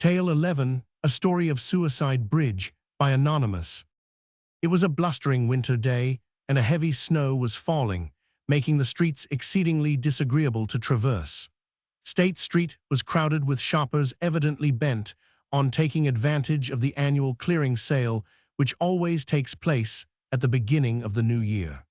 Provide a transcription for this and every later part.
Tale 11, A Story of Suicide Bridge, by Anonymous. It was a blustering winter day, and a heavy snow was falling, making the streets exceedingly disagreeable to traverse. State Street was crowded with shoppers evidently bent on taking advantage of the annual clearing sale, which always takes place at the beginning of the new year.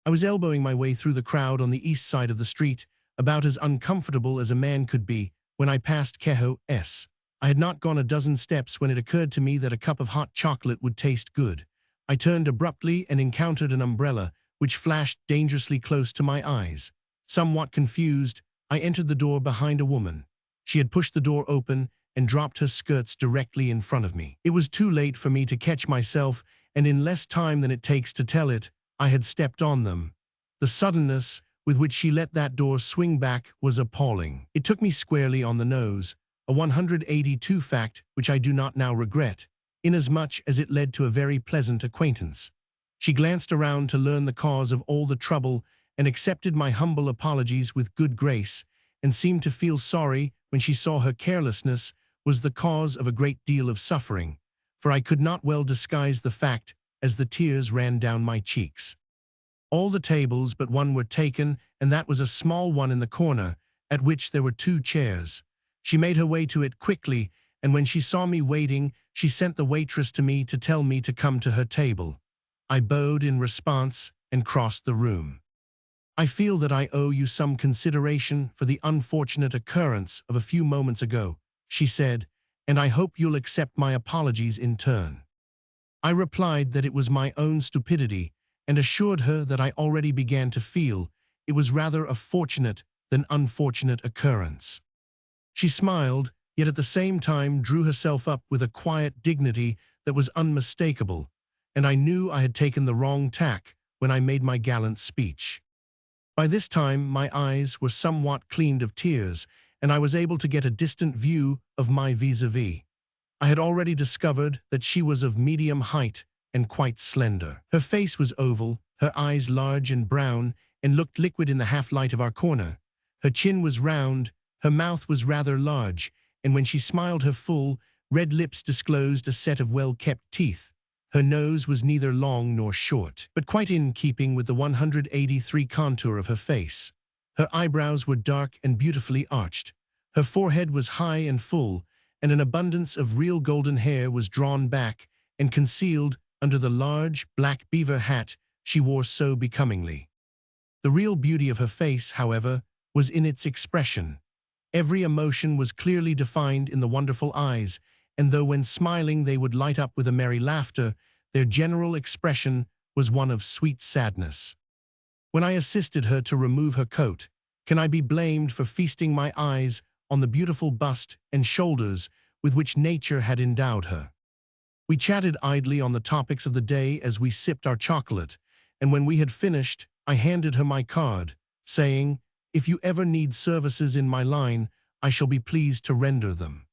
I was elbowing my way through the crowd on the east side of the street, about as uncomfortable as a man could be, when I passed Kehoe's. I had not gone a dozen steps when it occurred to me that a cup of hot chocolate would taste good. I turned abruptly and encountered an umbrella, which flashed dangerously close to my eyes. Somewhat confused, I entered the door behind a woman. She had pushed the door open and dropped her skirts directly in front of me. It was too late for me to catch myself, and in less time than it takes to tell it, I had stepped on them. The suddenness with which she let that door swing back was appalling. It took me squarely on the nose, a 182 fact which I do not now regret, inasmuch as it led to a very pleasant acquaintance. She glanced around to learn the cause of all the trouble and accepted my humble apologies with good grace, and seemed to feel sorry when she saw her carelessness was the cause of a great deal of suffering, for I could not well disguise the fact as the tears ran down my cheeks. All the tables but one were taken, and that was a small one in the corner, at which there were 2 chairs. She made her way to it quickly, and when she saw me waiting, she sent the waitress to me to tell me to come to her table. I bowed in response and crossed the room. "I feel that I owe you some consideration for the unfortunate occurrence of a few moments ago," she said, "and I hope you'll accept my apologies in turn." I replied that it was my own stupidity, and assured her that I already began to feel it was rather a fortunate than unfortunate occurrence. She smiled, yet at the same time drew herself up with a quiet dignity that was unmistakable, and I knew I had taken the wrong tack when I made my gallant speech. By this time my eyes were somewhat cleaned of tears, and I was able to get a distant view of my vis-a-vis. I had already discovered that she was of medium height and quite slender. Her face was oval, her eyes large and brown, and looked liquid in the half-light of our corner. Her chin was round, her mouth was rather large, and when she smiled her full, red lips disclosed a set of well-kept teeth. Her nose was neither long nor short, but quite in keeping with the 183 contour of her face. Her eyebrows were dark and beautifully arched. Her forehead was high and full, and an abundance of real golden hair was drawn back and concealed under the large, black beaver hat she wore so becomingly. The real beauty of her face, however, was in its expression. Every emotion was clearly defined in the wonderful eyes, and though when smiling they would light up with a merry laughter, their general expression was one of sweet sadness. When I assisted her to remove her coat, can I be blamed for feasting my eyes on the beautiful bust and shoulders with which nature had endowed her? We chatted idly on the topics of the day as we sipped our chocolate, and when we had finished, I handed her my card, saying, "If you ever need services in my line, I shall be pleased to render them."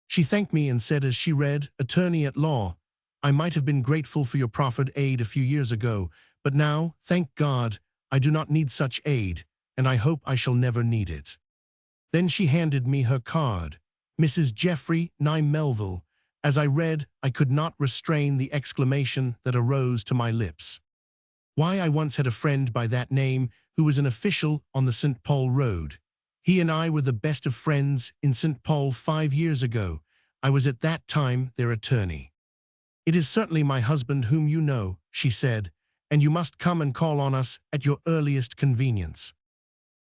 She thanked me and said as she read, "Attorney at law, I might have been grateful for your proffered aid a few years ago, but now, thank God, I do not need such aid, and I hope I shall never need it." Then she handed me her card, "Mrs. Geoffrey Nye Melville." As I read, I could not restrain the exclamation that arose to my lips. Why, I once had a friend by that name who was an official on the St. Paul Road. He and I were the best of friends in St. Paul 5 years ago. I was at that time their attorney. "It is certainly my husband whom you know," she said, "and you must come and call on us at your earliest convenience."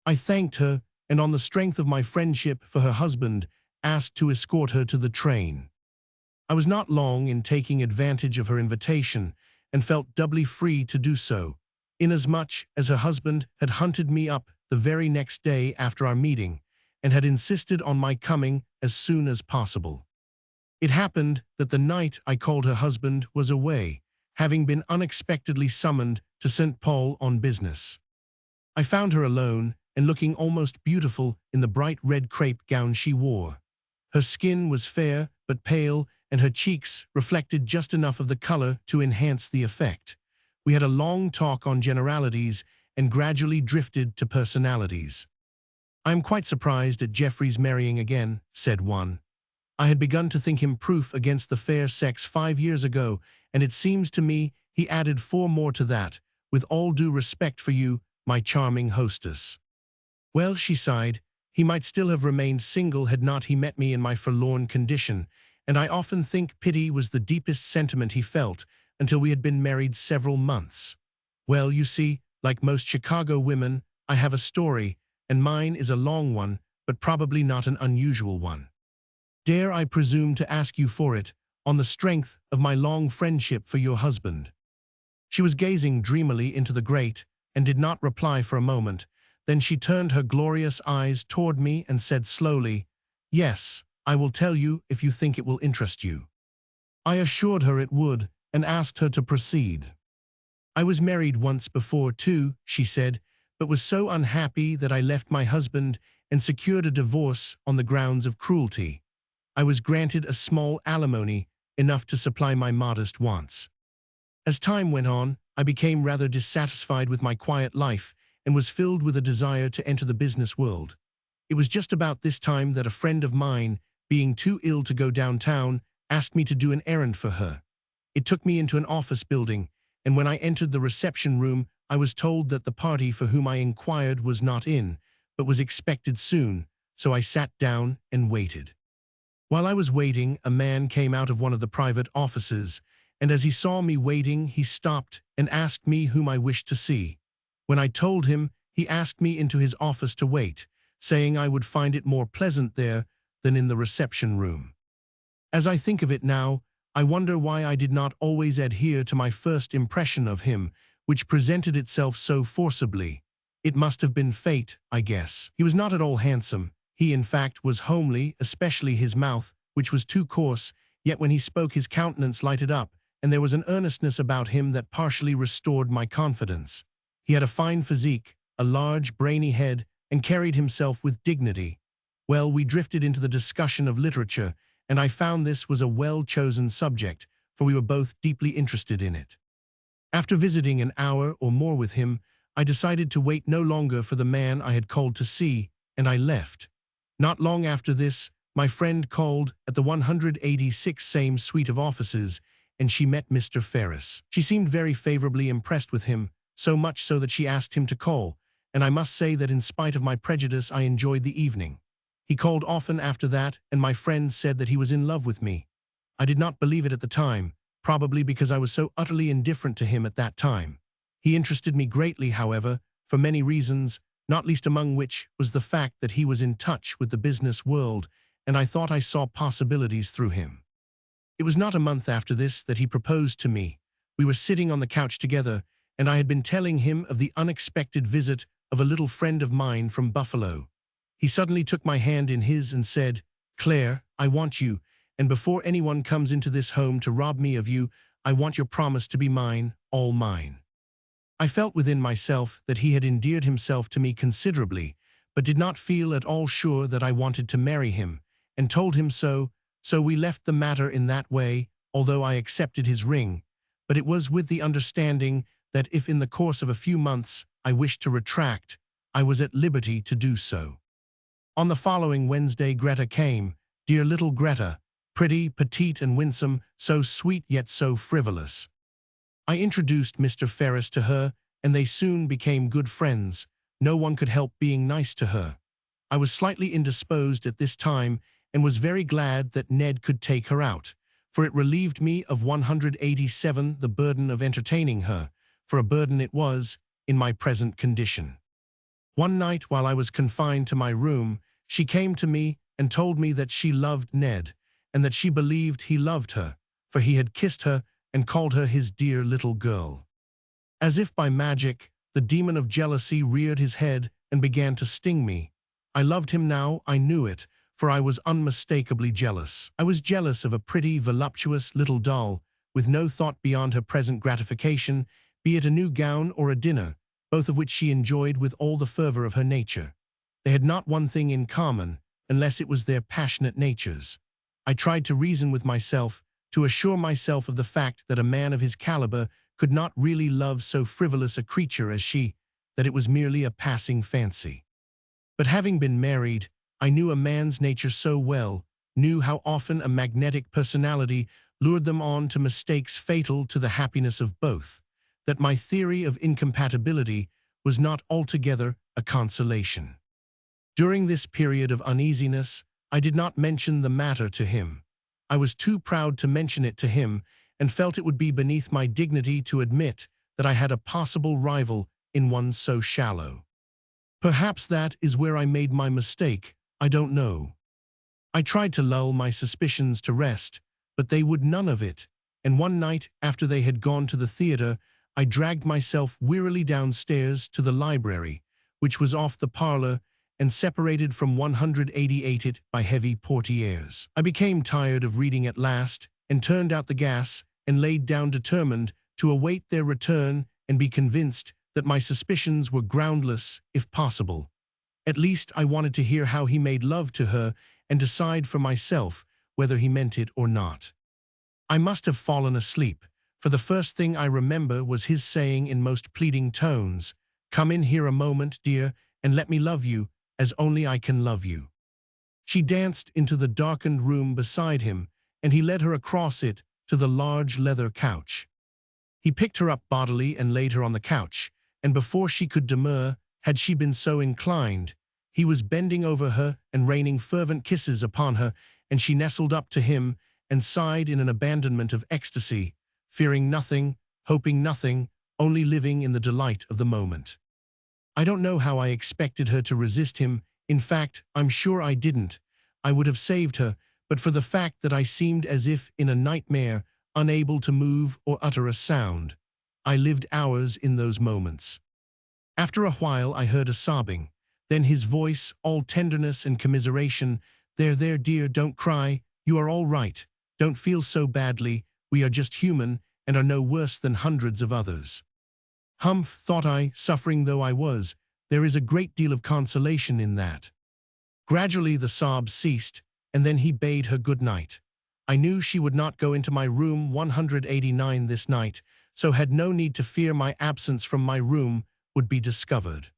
I thanked her, and on the strength of my friendship for her husband, asked to escort her to the train. I was not long in taking advantage of her invitation, and felt doubly free to do so, inasmuch as her husband had hunted me up the very next day after our meeting, and had insisted on my coming as soon as possible. It happened that the night I called her husband was away, having been unexpectedly summoned to St. Paul on business. I found her alone, and looking almost beautiful in the bright red crepe gown she wore. Her skin was fair but pale, and her cheeks reflected just enough of the color to enhance the effect. We had a long talk on generalities and gradually drifted to personalities. "I am quite surprised at Geoffrey's marrying again," said one. I had begun to think him proof against the fair sex 5 years ago, and it seems to me he added 4 more to that, with all due respect for you, my charming hostess. Well, she sighed, he might still have remained single had not he met me in my forlorn condition, and I often think pity was the deepest sentiment he felt until we had been married several months. Well, you see, like most Chicago women, I have a story, and mine is a long one, but probably not an unusual one. Dare I presume to ask you for it, on the strength of my long friendship for your husband? She was gazing dreamily into the grate, and did not reply for a moment. Then she turned her glorious eyes toward me and said slowly, "Yes, I will tell you if you think it will interest you." I assured her it would, and asked her to proceed. "I was married once before, too," she said, "but was so unhappy that I left my husband and secured a divorce on the grounds of cruelty. I was granted a small alimony, enough to supply my modest wants. As time went on, I became rather dissatisfied with my quiet life and was filled with a desire to enter the business world. It was just about this time that a friend of mine, being too ill to go downtown, asked me to do an errand for her. It took me into an office building, and when I entered the reception room, I was told that the party for whom I inquired was not in, but was expected soon, so I sat down and waited. While I was waiting, a man came out of one of the private offices, and as he saw me waiting, he stopped and asked me whom I wished to see. When I told him, he asked me into his office to wait, saying I would find it more pleasant there than in the reception room. As I think of it now, I wonder why I did not always adhere to my first impression of him, which presented itself so forcibly. It must have been fate, I guess. He was not at all handsome. He, in fact, was homely, especially his mouth, which was too coarse, yet when he spoke his countenance lighted up, and there was an earnestness about him that partially restored my confidence. He had a fine physique, a large, brainy head, and carried himself with dignity. Well, we drifted into the discussion of literature, and I found this was a well-chosen subject, for we were both deeply interested in it. After visiting an hour or more with him, I decided to wait no longer for the man I had called to see, and I left. Not long after this, my friend called at the 186 same suite of offices, and she met Mr. Ferris. She seemed very favorably impressed with him, so much so that she asked him to call, and I must say that in spite of my prejudice I enjoyed the evening. He called often after that, and my friend said that he was in love with me. I did not believe it at the time, probably because I was so utterly indifferent to him at that time. He interested me greatly, however, for many reasons, not least among which was the fact that he was in touch with the business world, and I thought I saw possibilities through him. It was not a month after this that he proposed to me. We were sitting on the couch together, and I had been telling him of the unexpected visit of a little friend of mine from Buffalo. He suddenly took my hand in his and said, "Claire, I want you, and before anyone comes into this home to rob me of you, I want your promise to be mine, all mine." I felt within myself that he had endeared himself to me considerably, but did not feel at all sure that I wanted to marry him, and told him so we left the matter in that way, although I accepted his ring, but it was with the understanding that if in the course of a few months I wished to retract, I was at liberty to do so. On the following Wednesday Greta came, dear little Greta, pretty, petite, and winsome, so sweet yet so frivolous. I introduced Mr. Ferris to her, and they soon became good friends. No one could help being nice to her. I was slightly indisposed at this time, and was very glad that Ned could take her out, for it relieved me of 187 the burden of entertaining her, for a burden it was, in my present condition. One night while I was confined to my room, she came to me and told me that she loved Ned, and that she believed he loved her, for he had kissed her and called her his dear little girl. As if by magic, the demon of jealousy reared his head and began to sting me. I loved him now, I knew it, for I was unmistakably jealous. I was jealous of a pretty, voluptuous little doll, with no thought beyond her present gratification, be it a new gown or a dinner, both of which she enjoyed with all the fervor of her nature. They had not one thing in common, unless it was their passionate natures. I tried to reason with myself, to assure myself of the fact that a man of his caliber could not really love so frivolous a creature as she, that it was merely a passing fancy. But having been married, I knew a man's nature so well knew how often a magnetic personality lured them on to mistakes fatal to the happiness of both, that my theory of incompatibility was not altogether a consolation. During this period of uneasiness, I did not mention the matter to him. I was too proud to mention it to him, and felt it would be beneath my dignity to admit that I had a possible rival in one so shallow. Perhaps that is where I made my mistake, I don't know. I tried to lull my suspicions to rest, but they would none of it, and one night after they had gone to the theater, I dragged myself wearily downstairs to the library, which was off the parlor and separated from 188 it by heavy portieres. I became tired of reading at last, and turned out the gas and laid down determined to await their return and be convinced that my suspicions were groundless, if possible. At least I wanted to hear how he made love to her and decide for myself whether he meant it or not. I must have fallen asleep, for the first thing I remember was his saying in most pleading tones, "Come in here a moment, dear, and let me love you, as only I can love you." She danced into the darkened room beside him, and he led her across it to the large leather couch. He picked her up bodily and laid her on the couch, and before she could demur, had she been so inclined, he was bending over her and raining fervent kisses upon her, and she nestled up to him and sighed in an abandonment of ecstasy, fearing nothing, hoping nothing, only living in the delight of the moment. I don't know how I expected her to resist him. In fact, I'm sure I didn't. I would have saved her, but for the fact that I seemed as if in a nightmare, unable to move or utter a sound. I lived hours in those moments. After a while I heard a sobbing, then his voice, all tenderness and commiseration. There, dear, don't cry, you are all right. Don't feel so badly, we are just human and are no worse than hundreds of others." Humph, thought I, suffering though I was, there is a great deal of consolation in that. Gradually the sobs ceased, and then he bade her good night. I knew she would not go into my room 189 this night, so had no need to fear my absence from my room would be discovered.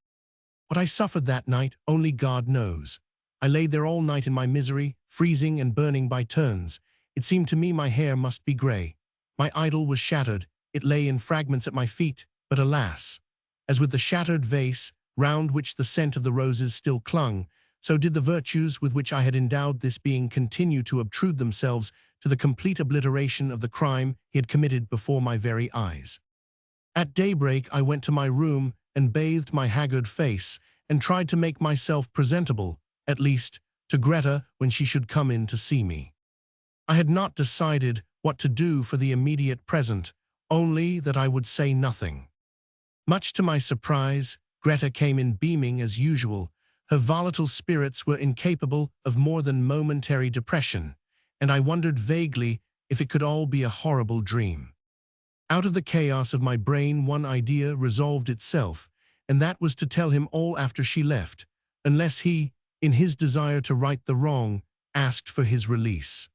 What I suffered that night, only God knows. I lay there all night in my misery, freezing and burning by turns. It seemed to me my hair must be grey. My idol was shattered. It lay in fragments at my feet, but alas! As with the shattered vase, round which the scent of the roses still clung, so did the virtues with which I had endowed this being continue to obtrude themselves to the complete obliteration of the crime he had committed before my very eyes. At daybreak I went to my room and bathed my haggard face, and tried to make myself presentable, at least, to Greta when she should come in to see me. I had not decided what to do for the immediate present, only that I would say nothing. Much to my surprise, Greta came in beaming as usual. Her volatile spirits were incapable of more than momentary depression, and I wondered vaguely if it could all be a horrible dream. Out of the chaos of my brain one idea resolved itself, and that was to tell him all after she left, unless he, in his desire to right the wrong, asked for his release.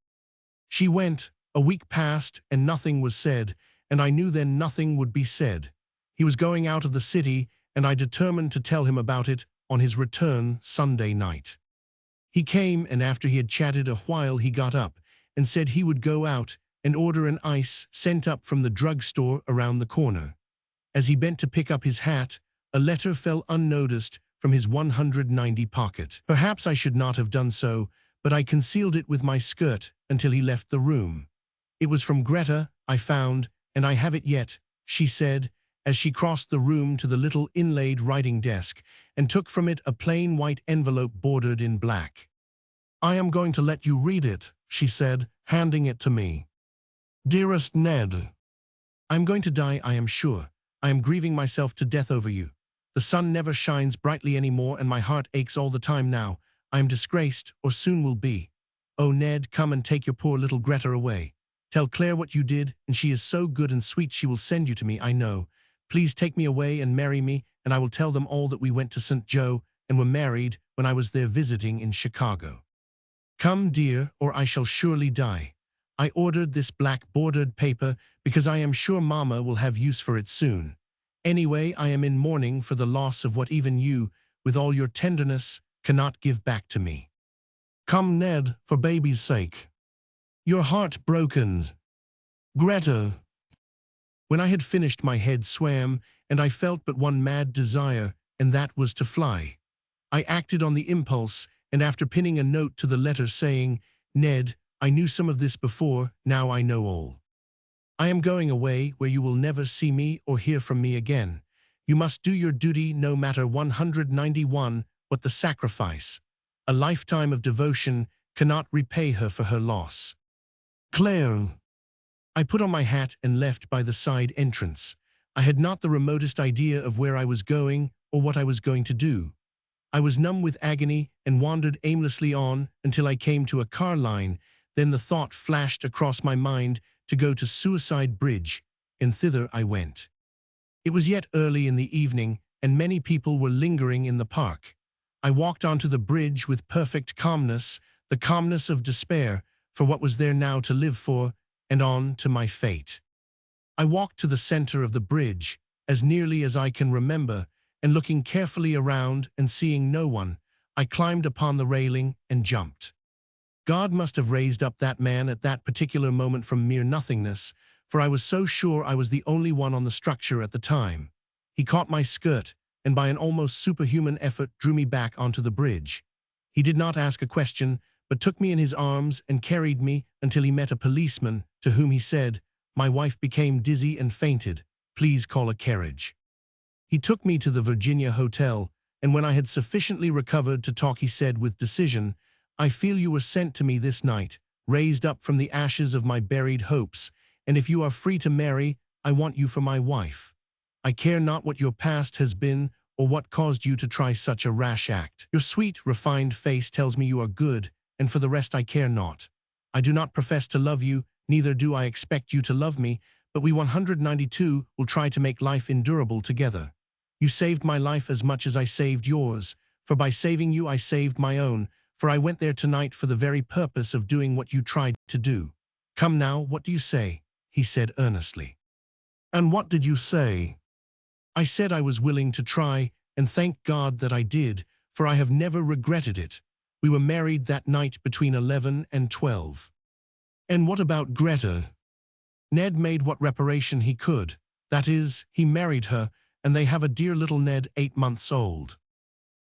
She went, a week passed, and nothing was said, and I knew then nothing would be said. He was going out of the city, and I determined to tell him about it on his return Sunday night. He came, and after he had chatted a while he got up and said he would go out and order an ice sent up from the drugstore around the corner. As he bent to pick up his hat, a letter fell unnoticed from his 190 pocket. Perhaps I should not have done so, but I concealed it with my skirt until he left the room. It was from Greta, I found, and I have it yet, she said, as she crossed the room to the little inlaid writing desk and took from it a plain white envelope bordered in black. "I am going to let you read it," she said, handing it to me. "Dearest Ned, I am going to die, I am sure. I am grieving myself to death over you. The sun never shines brightly any more, and my heart aches all the time now. I am disgraced, or soon will be. Oh, Ned, come and take your poor little Greta away. Tell Claire what you did, and she is so good and sweet she will send you to me, I know. Please take me away and marry me, and I will tell them all that we went to St. Joe and were married when I was there visiting in Chicago. Come, dear, or I shall surely die. I ordered this black bordered paper because I am sure Mama will have use for it soon. Anyway, I am in mourning for the loss of what even you, with all your tenderness, cannot give back to me. Come, Ned, for baby's sake. Your heart broken. Greta. When I had finished, my head swam, and I felt but one mad desire, and that was to fly. I acted on the impulse, and after pinning a note to the letter saying, Ned, I knew some of this before, now I know all. I am going away where you will never see me or hear from me again. You must do your duty no matter 191 what the sacrifice. A lifetime of devotion cannot repay her for her loss. Claire. I put on my hat and left by the side entrance. I had not the remotest idea of where I was going or what I was going to do. I was numb with agony and wandered aimlessly on until I came to a car line. Then the thought flashed across my mind to go to Suicide Bridge, and thither I went. It was yet early in the evening, and many people were lingering in the park. I walked onto the bridge with perfect calmness, the calmness of despair for what was there now to live for, and on to my fate. I walked to the center of the bridge, as nearly as I can remember, and looking carefully around and seeing no one, I climbed upon the railing and jumped. God must have raised up that man at that particular moment from mere nothingness, for I was so sure I was the only one on the structure at the time. He caught my skirt, and by an almost superhuman effort drew me back onto the bridge. He did not ask a question, but took me in his arms and carried me until he met a policeman, to whom he said, My wife became dizzy and fainted. Please call a carriage. He took me to the Virginia Hotel, and when I had sufficiently recovered to talk, he said with decision, I feel you were sent to me this night, raised up from the ashes of my buried hopes, and if you are free to marry, I want you for my wife. I care not what your past has been or what caused you to try such a rash act. Your sweet, refined face tells me you are good, and for the rest I care not. I do not profess to love you, neither do I expect you to love me, but we 192 will try to make life endurable together. You saved my life as much as I saved yours, for by saving you I saved my own, for I went there tonight for the very purpose of doing what you tried to do. Come now, what do you say? He said earnestly. And what did you say? I said I was willing to try, and thank God that I did, for I have never regretted it. We were married that night between 11 and 12. And what about Greta? Ned made what reparation he could. That is, he married her, and they have a dear little Ned 8 months old.